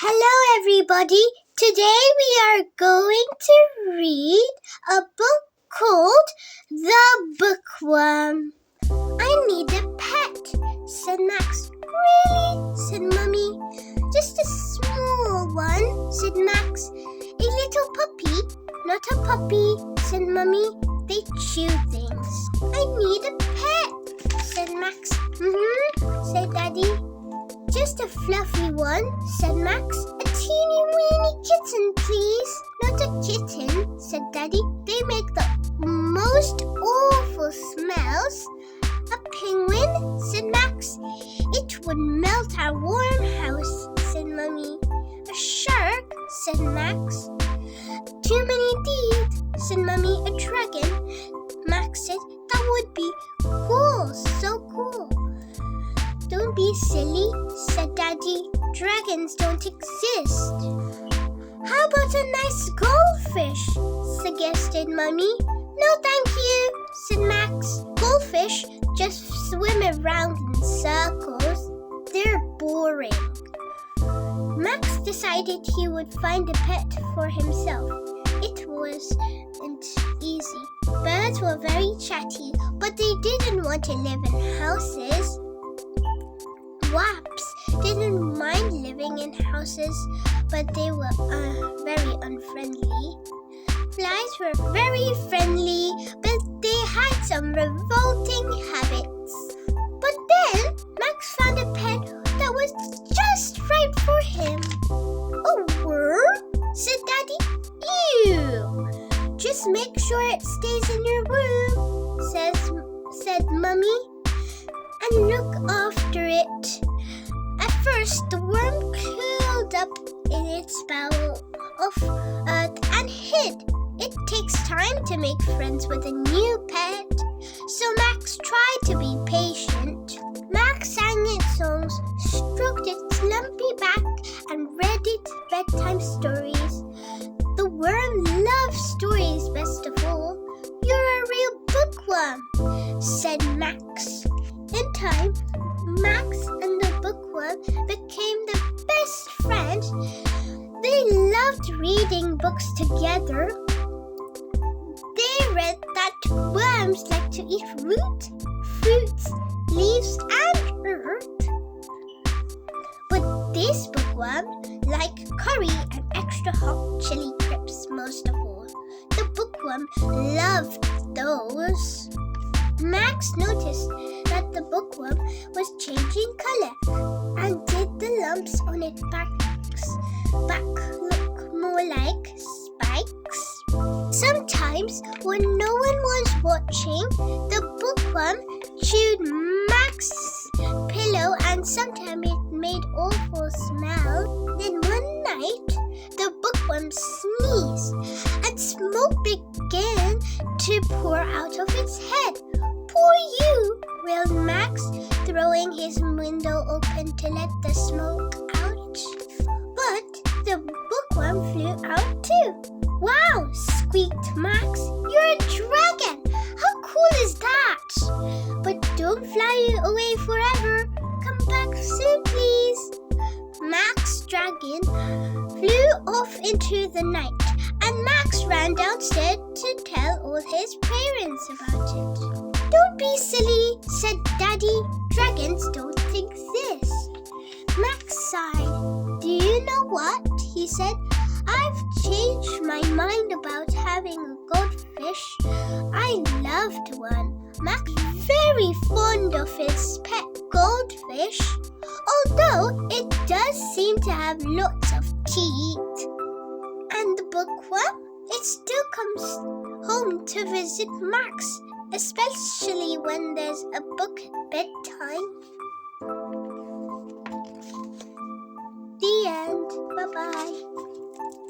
Hello everybody, today we are going to read a book called The Bookworm. I need a pet, said Max. Really? said Mummy. Just a small one, said Max. A little puppy? Not a puppy, said Mummy. They chew things. I need a pet, said Max. Said Daddy. Just a fluffy one, said Max. A teeny weeny kitten, please. Not a kitten, said Daddy. They make the most awful smells. A penguin, said Max. It would melt our warm house, said Mummy. A shark, said Max. Too many teeth, said Mummy. A dragon, Max said. That would be cool, so cool. Don't be silly, said Daddy. Dragons don't exist. How about a nice goldfish, suggested Mummy. No, thank you, said Max. Goldfish just swim around in circles. They're boring. Max decided he would find a pet for himself. It wasn't easy. Birds were very chatty, but they didn't want to live in houses. Wasps didn't mind living in houses, but they were very unfriendly. Flies were very friendly, but they had some revolting habits. But then Max found a pet that was just right for him. A worm? said Daddy. Ew! Just make sure it stays in your room, said Mummy, and look after it. At first, the worm curled up in its bowl of earth and hid. It takes time to make friends with a new pet, so Max tried to be patient. Max sang its songs, stroked its lumpy back, and read it bedtime stories. The worm loves stories best of all. You're a real bookworm, said Max. In time, Max and the bookworm became the best friends. They loved reading books together. They read that worms like to eat fruits, leaves, and earth. But this bookworm liked curry and extra hot chili crisps most of all. The bookworm loved those. Max noticed that the bookworm was changing color, and did the lumps on its back look more like spikes. Sometimes, when no one was watching, the bookworm chewed Max's pillow, and sometimes it made awful smell. Then one night, the bookworm sneezed, and smoke began to pour out of its head. Poor you, wailed Max, throwing his window open to let the smoke out. But the bookworm flew out too. Wow, squeaked Max. You're a dragon! How cool is that? But don't fly away forever. Come back soon, please. Max Dragon flew off into the night, and Max ran downstairs to tell all his parents about it. Don't be silly, said Daddy. Dragons don't exist. Max sighed. Do you know what? He said. I've changed my mind about having a goldfish. I loved one. Max was very fond of his pet goldfish, although it does seem to have lots of teeth. And the bookworm? It still comes home to visit Max, especially when there's a book at bedtime. The end. Bye-bye.